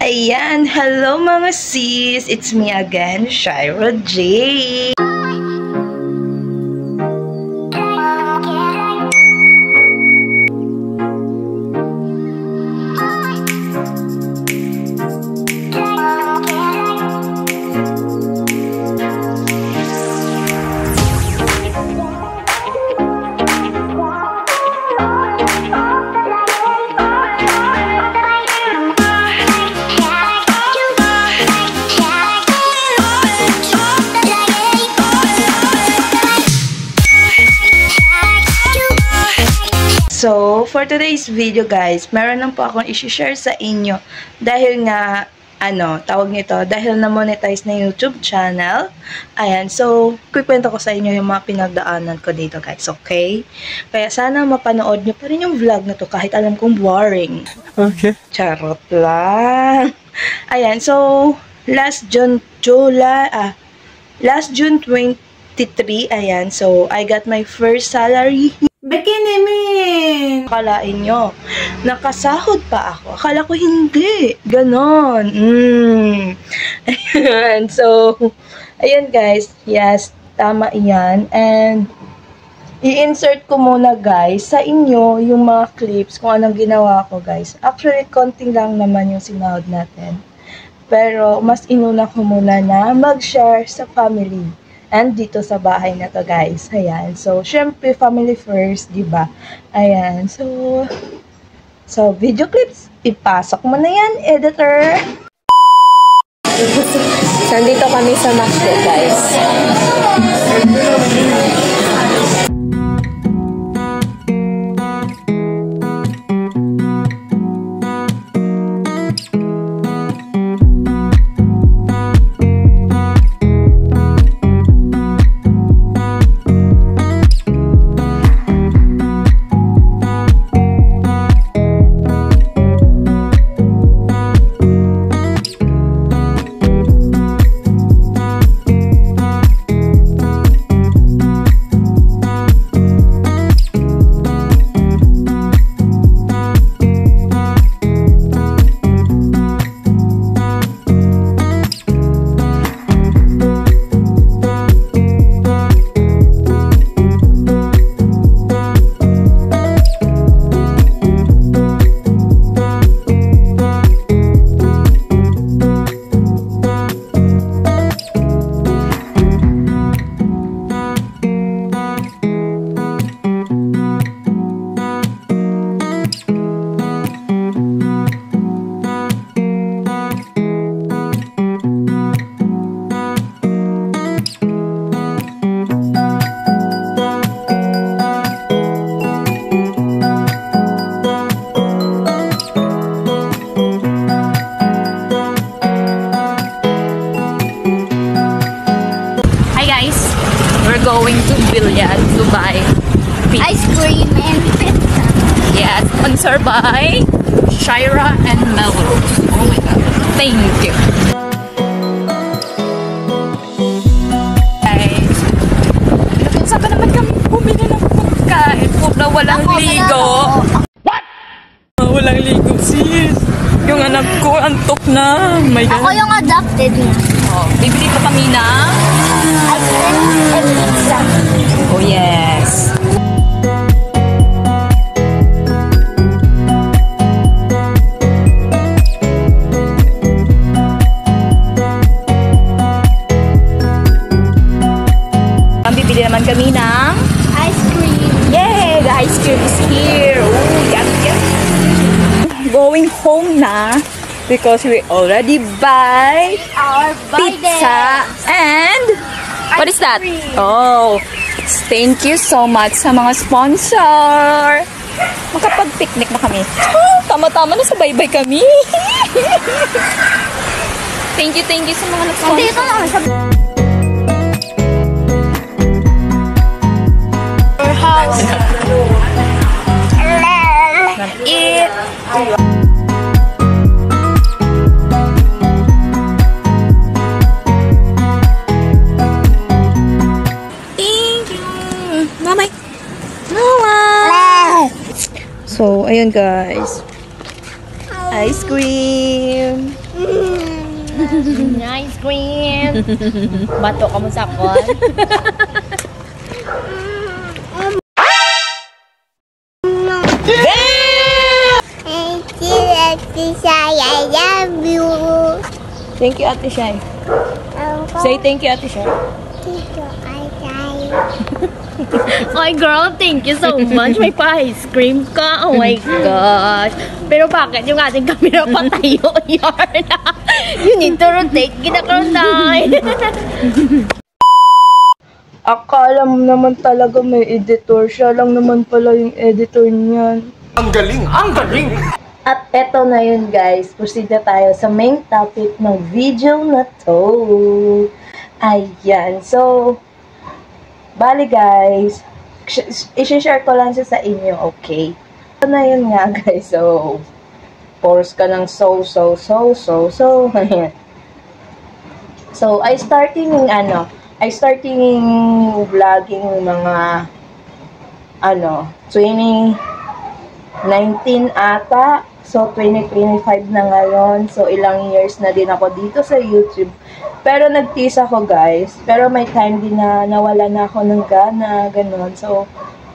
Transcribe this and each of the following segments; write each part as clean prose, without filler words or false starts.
Ayan, hello mga sis! It's me again, Shira J. So, for today's video guys, meron lang po akong i-share sa inyo dahil nga, tawag nito, dahil na-monetize na YouTube channel. Ayan, so, kukwento ko sa inyo yung mga pinagdaanan ko dito guys, okay? Kaya sana mapanood nyo pa rin yung vlog na to kahit alam kong boring. Okay. Charot lang. Ayan, so, last June 23, ayan, so, I got my first salary. Bikini min! Akalain nyo, nakasahod pa ako. Akala ko hindi. Ganon. Ayan. So, ayan guys. Yes, tama yan. And, i-insert ko muna guys sa inyo yung mga clips kung anong ginawa ko guys. Actually, konting lang naman yung sinahod natin. Pero, mas inuna ko muna na mag-share sa family. And dito sa bahay na to guys. Ayan. So, syempre, family first, diba? Ayan. So, video clips. Ipasok mo na yan, editor. Nandito kami sa McDo, guys. Going to Billiard to buy ice cream and pizza. Yes, sponsored by Shira and Melrose. Oh my god. Thank you. Guys, saan ba naman kami bumili ng pagkain? Na walang ligo. What? Walang ligo, sis. Yung anak ko, antok na. My god. Ako yung adopted niya. Oh, bibili pa kami na ice cream and pizza. oh yes. Bibili naman kami ng ice cream. Yay! The ice cream is here. Ooh, yum, yum. Going home na because we already buy Our pizza and what is that? Oh, thank you so much sa mga sponsor. Makapag-picnic na kami. Oh, tama-tama na sa bye-bye kami. Thank you sa mga nag-sponsor. Dito naman sa house. Eat. So, ayun guys. Ice cream! Ice cream. Bato ka mo sa kon. I love you. Thank you, Ate Shai. Say thank you, Ate Shai. Oy girl, thank you so much. May pa-ice cream ka. Oh my gosh. Pero bakit yung ating camera patayo yarn? You need to rotate. Ginakaroon. Akala mo naman talaga may editor. Siya lang naman pala yung editor niyan. Ang galing! Ang galing! At eto na yun guys, proceed na tayo sa main topic ng video na to. Ayan, so, bali guys, isi-share ko lang siya sa inyo, okay? Ito na yun nga guys, so, pause ka ng so, ayan. So, I starting vlogging mga, 2019 ata. So, 2025 na ngayon. So, ilang years na din ako dito sa YouTube. Pero nag-tease ako, guys. Pero may time din na nawala na ako ng gana, ganun. So,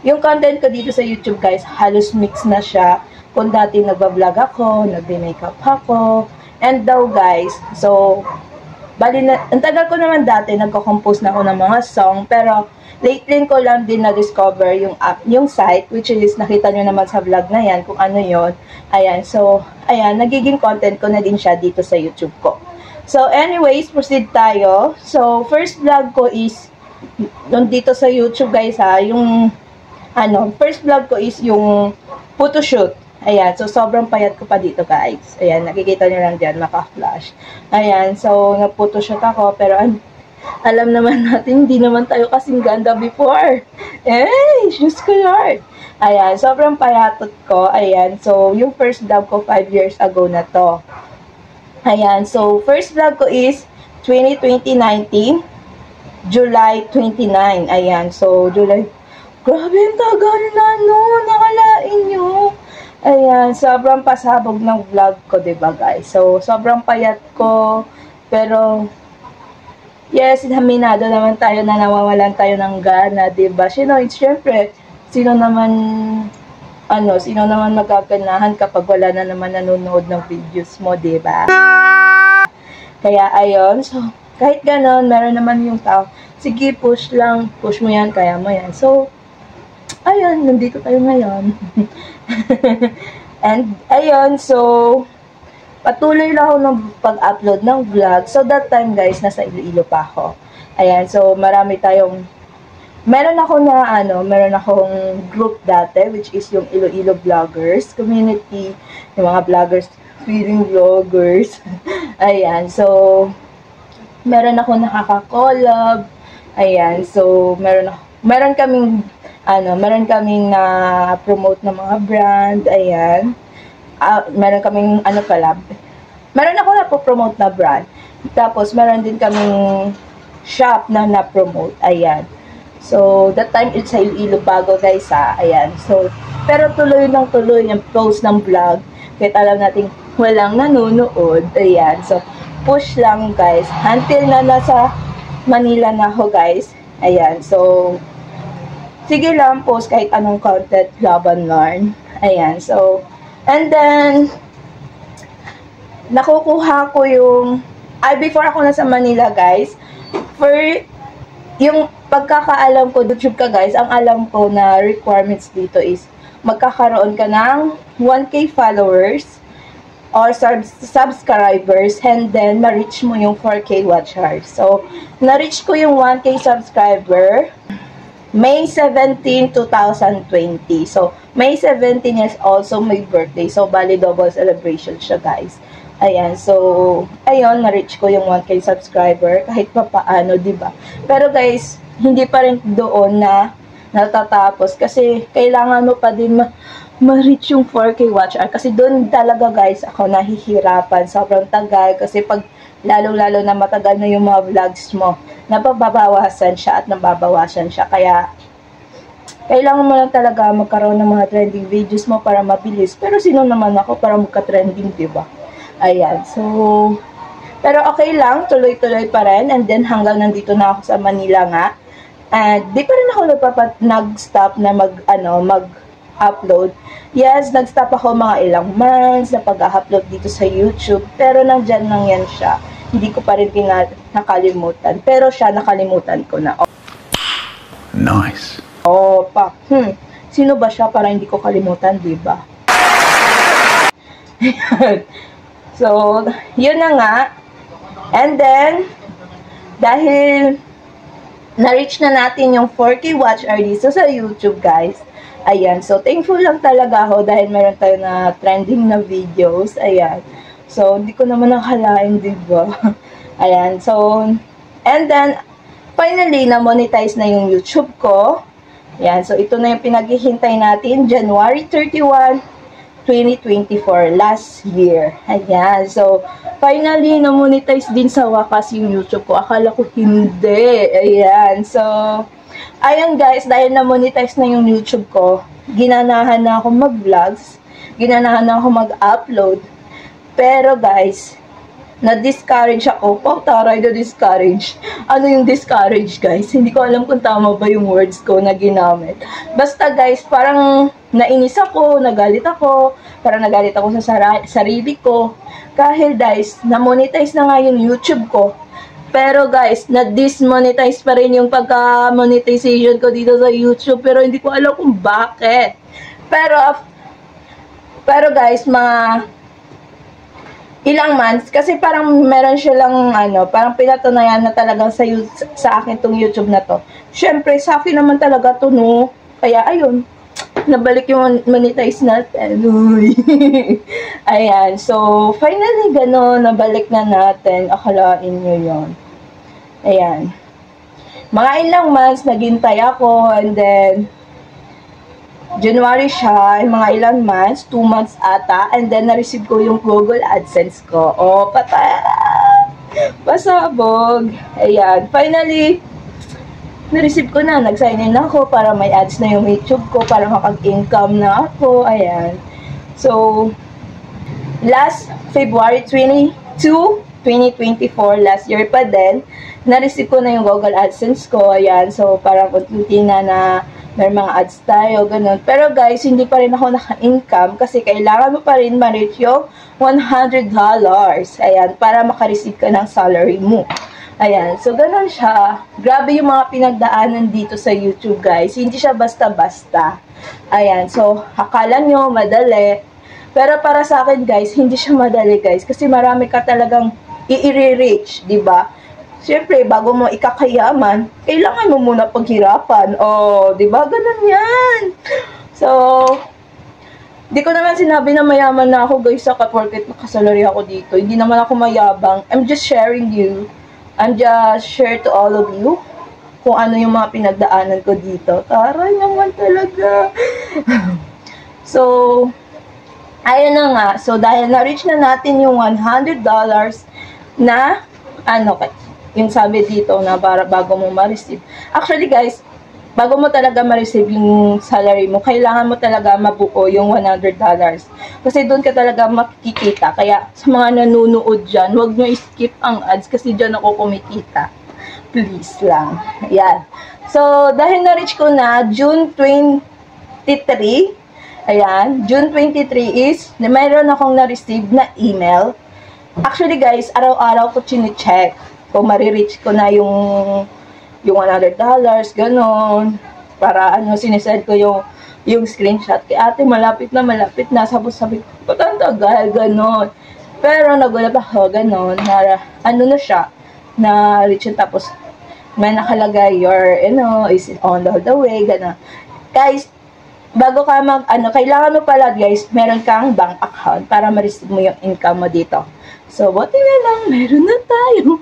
yung content ko dito sa YouTube, guys, halos mix na siya. Kung dati nagbablog ako, nagbe-makeup ako. And daw, guys, so, bali na, ang tagal ko naman dati, nagko-compose na ako ng mga song. Pero, lately ko lang din na-discover yung app, yung site, which is, nakita nyo naman sa vlog na yan, kung ano yon. Ayan, so, ayan, nagiging content ko na din siya dito sa YouTube ko. So, anyways, proceed tayo. So, first vlog ko is, dito sa YouTube, guys, ha, yung, first vlog ko is yung photoshoot. Ayan, so, sobrang payat ko pa dito, guys. Ayan, nakikita nyo lang dyan, maka-flash. Ayan, so, nag-photoshoot ako, pero, alam naman natin, hindi naman tayo kasing ganda before. Diyos ko Lord. Ayan, sobrang payatot ko. Ayan, so, yung first vlog ko 5 years ago na to. Ayan, so, first vlog ko is 2019, July 29. Ayan, so, July. Grabe yung tagal na, no? Nakalain nyo. Ayan, sobrang pasabog ng vlog ko, diba, guys? So, sobrang payat ko, pero, yes, haminado naman tayo na nawawalan tayo ng gana, diba? Siyempre, sino naman magaganahan kapag wala na naman nanonood ng videos mo, diba? Kaya, ayun, so, kahit ganon, meron naman yung tao, sige, push mo yan, kaya mo yan. So, ayun, nandito tayo ngayon. And, ayun, so, patuloy lang ako ng pag-upload ng vlog. So, that time, guys, nasa Iloilo pa ako. Ayan, so, meron akong group dati, which is yung Iloilo Vloggers Community, yung mga vloggers, feeling vloggers. Ayan, so, meron akong nakaka-collab. Ayan, so, meron kaming na-promote ng mga brand. Ayan. Meron kaming meron ako na-promote na brand. Tapos, meron din kaming shop na na-promote. Ayan. So, that time, it's sa Iloilo bago, guys, ha. Ayan. So, pero tuloy yung post ng vlog. Kahit alam natin walang nanonood. Ayan. So, push lang, guys. Until na nasa Manila na ako, guys. Ayan. So, sige lang, post kahit anong content, laban learn. Ayan. So, and then, nakukuha ko before ako nasa Manila, guys, for yung pagkakaalam ko, YouTube ka, guys, ang alam ko na requirements dito is, magkakaroon ka ng 1K followers or subscribers, and then, ma-reach mo yung 4K watch hours. So, na-reach ko yung 1K subscriber, May 17, 2020. So, May 17 is also my birthday. So, bali double celebration siya, guys. Ayan. So, ayun, na-reach ko yung 1K subscriber. Kahit pa paano, diba? Pero, guys, hindi pa rin doon na natatapos. Kasi, kailangan mo pa din ma-reach yung 4K watch hour. Kasi doon talaga, guys, ako nahihirapan. Sobrang tagal. Kasi pag lalong-lalo na matagal na yung mga vlogs mo, nababawasan siya at nababawasan siya. Kaya, Kailangan mo lang talaga magkaroon ng mga trending videos mo para mabilis. Pero sino naman ako para magka-trending, diba? Ayan, so... Pero okay lang, tuloy-tuloy pa rin. And then hanggang nandito na ako sa Manila nga. And di pa rin ako nag-stop na mag-upload. Yes, nag-stop ako mga ilang months na pag-upload dito sa YouTube. Pero nandyan lang yan siya. Hindi ko pa rin nakalimutan. Pero siya, nakalimutan ko na. Nice. Oh, pa. Sino ba siya para hindi ko kalimutan, diba? So, yun na nga. And then, dahil na-reach na natin yung 4K watch hour dito sa YouTube, guys. Ayan. So, thankful lang talaga ako dahil meron tayo na trending na videos. Ayan. So, hindi ko naman nakalain, diba? Ayan. So, and then, finally, na-monetize na yung YouTube ko. Ayan. So, ito na yung pinaghihintay natin. January 31, 2024. Last year. Ayan. So, finally, na-monetize din sa wakas yung YouTube ko. Akala ko hindi. Ayan. So, ayun guys, dahil na-monetize na yung YouTube ko, ginanahan na ako mag-vlogs. Ginanahan na ako mag-upload. Pero guys, na-discourage ako. Taray, na-discourage. Ano yung discourage, guys? Hindi ko alam kung tama ba yung words ko na ginamit. Basta, guys, parang nainis ako, nagalit ako, parang nagalit ako sa sarili ko. Kahit, guys, na-monetize na nga yung YouTube ko. Pero, guys, na-dismonetize pa rin yung pagka-monetization ko dito sa YouTube. Pero, hindi ko alam kung bakit. Pero guys, ilang months, kasi parang meron siya lang, parang pinatunayan na talagang sa akin tong YouTube na to. Siyempre, sa akin naman talaga to, no? Kaya, ayun, nabalik yung monetize natin. Ayan, so, finally, gano'n, nabalik na natin. Akalain nyo yun. Ayan. Mga ilang months, naghintay ako, and then, January siya, mga ilang months, 2 months ata, and then na-receive ko yung Google AdSense ko. Oh, patay! Pasabog! Ayan, finally, na-receive ko na, nag-sign in ako para may ads na yung YouTube ko, para makag-income na ako. Ayan. So, last February 22, 2024, last year pa din, na-receive ko na yung Google AdSense ko. Ayan, so parang unti na may mga ads tayo, ganun. Pero guys, hindi pa rin ako naka-income kasi kailangan mo pa rin ma-reach yung $100. Ayan, para maka-receive ka ng salary mo. Ayan, so ganun siya. Grabe yung mga pinagdaanan dito sa YouTube, guys. Hindi siya basta-basta. Ayan, so akala nyo madali. Pero para sa akin, guys, hindi siya madali, guys. Kasi marami ka talagang i-reach, diba? Siyempre, bago mo ikakayaman, kailangan mo muna paghirapan. Oh, di ba? Ganun yan. So, di ko naman sinabi na mayaman na ako, guys, sa porket nakasalary ako dito. Hindi naman ako mayabang. I'm just sharing you. I'm just share to all of you kung ano yung mga pinagdaanan ko dito. Taray naman talaga. So, ayun na nga. So, dahil na-reach na natin yung $100 na, yung sabi dito na para bago mo ma-receive. Actually, guys, bago mo talaga ma-receive yung salary mo, kailangan mo talaga mabuo yung $100. Kasi doon ka talaga makikita. Kaya sa mga nanonood dyan, huwag nyo skip ang ads kasi dyan ako kumikita. Please lang. Ayan. So, dahil na-reach ko na June 23, ayan, June 23 is, mayroon akong na-receive na email. Actually, guys, araw-araw ko chine-check kung marireach ko na yung $100, ganon. Para sinesend ko yung screenshot kay ate, malapit na. Sabi ko, ba't ang tagal, ganon. Pero nagulat ako, ganon, na na siya, na reach yun, tapos may nakalagay, your, is on the way, ganon. Guys, bago ka kailangan mo pala, guys, meron kang bank account para ma-receive mo yung income mo dito. So, buti na lang, meron na tayo.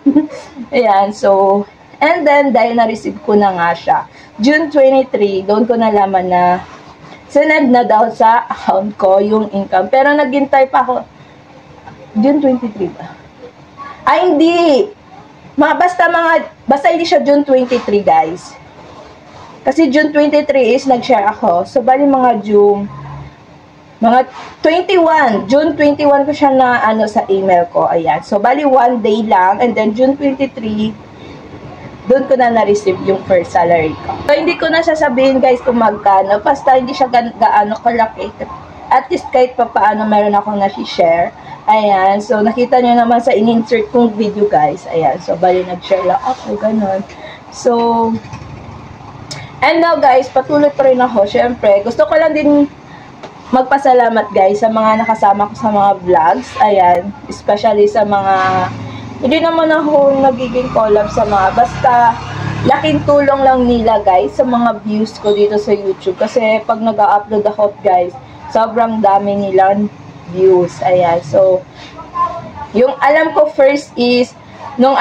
Ayan, so, and then, dahil na-receive ko na nga siya, June 23, doon ko nalaman na sinend na daw sa account ko yung income. Pero naghintay pa ako, June 23 ba? Ay, hindi! Basta hindi siya June 23, guys. Kasi June 23 is nag-share ako. So, bali mga June 21. June 21 ko siya na sa email ko. Ayan. So, bali 1 day lang. And then, June 23, doon ko na na-receive yung first salary ko. So, hindi ko na sasabihin guys kung magkano. Basta hindi siya gaano kalaki. At least kahit pa paano meron akong na-share. Ayan. So, nakita nyo naman sa in-insert kong video guys. Ayan. So, bali nag-share lang ako. Ganon. So, and now guys, patuloy pa rin ako. Siyempre, gusto ko lang din magpasalamat guys sa mga nakasama ko sa mga vlogs. Ayan. Especially sa mga, hindi naman ako nagiging collab sa mga, basta laking tulong lang nila guys sa mga views ko dito sa YouTube. Kasi pag nag-upload ako guys, sobrang dami nilang views. Ayan. So, yung alam ko first is, nung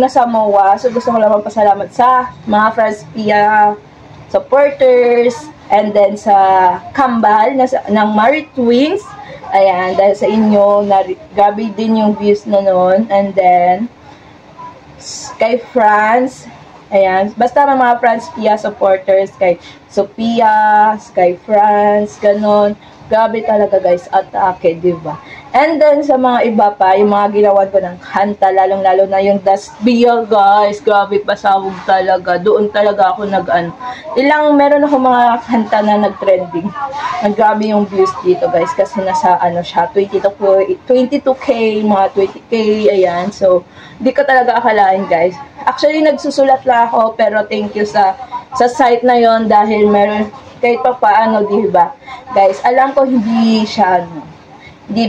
nasa MOA, so gusto ko lang magpasalamat sa mga Franz Pia supporters, and then sa Kambal, ng Marie Twins. Ayan, dahil sa inyo, grabe din yung views na noon. And then, kay Franz, ayan, basta mga Franz Pia supporters, kay Sophia, kay Franz, ganon. Grabe talaga guys, atake, diba? And then sa mga iba pa, yung mga ginawan ko ng kanta, lalong-lalo na yung Dasbiel guys, grabe pasawag talaga. Doon talaga ako meron ako mga kanta na nag-trending. Grabe yung views dito guys, kasi nasa siya, 22k, mga 20k, ayan. So, di ko talaga akalain guys. Actually, nagsusulat lang ako, pero thank you sa site na yon dahil meron, kahit pa paano, diba? Guys, alam ko hindi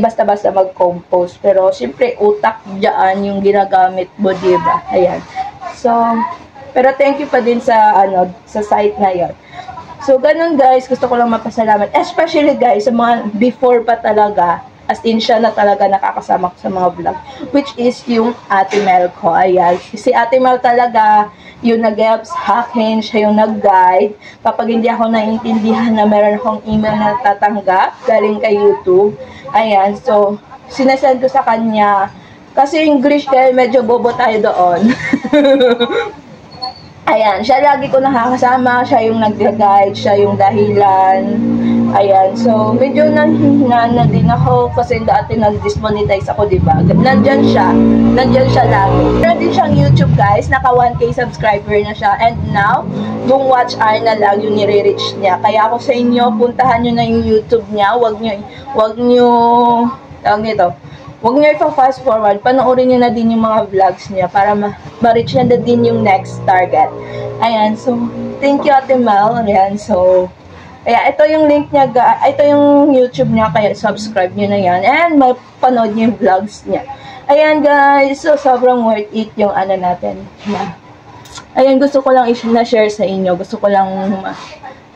basta-basta mag-compose. Pero, syempre, utak dyan yung ginagamit mo, diba? Ayan. So, pero thank you pa din sa site na yon. So, ganun guys, gusto ko lang mapasalamat. Especially guys, sa mga before pa talaga, as in siya na talaga nakakasama ko sa mga vlog. Which is yung Ate Mel ko. Ayan. Si Ate Mel talaga, yung nag-help sa akin, siya yung nag-guide. Kapag hindi ako naiintindihan na meron akong email na tatanggap galing kay YouTube. Ayan, so, sinasend ko sa kanya. Kasi English kaya medyo bobo tayo doon. Ayan, siya lagi ko nakakasama, siya yung nag-guide, siya yung dahilan. Ayan, so, medyo nanghihina na din ako kasi dati nag-dismonetize ako, diba? Nandyan siya lagi. Meron din siyang YouTube, guys. Naka 1K subscriber na siya. And now, yung watch hour na lang yung nire-reach niya. Kaya ako sa inyo, puntahan nyo na yung YouTube niya. Huwag nyo ipa-fast forward. Panoorin nyo na din yung mga vlogs niya para ma-reach niya na din yung next target. Ayan, so, thank you, Ate Mel. Ayan, so, ito yung link niya, ito yung YouTube niya, kaya subscribe nyo na yan. And mapanood nyo yung vlogs niya. Ayan guys, so sobrang worth it yung natin. Ayan, gusto ko lang na-share sa inyo. Gusto ko lang,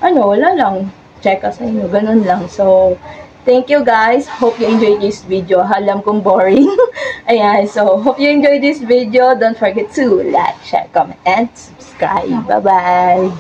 wala lang, check sa inyo, ganun lang. So, thank you guys. Hope you enjoyed this video. Alam kong boring. Ayan, so hope you enjoyed this video. Don't forget to like, share, comment, and subscribe. Bye-bye.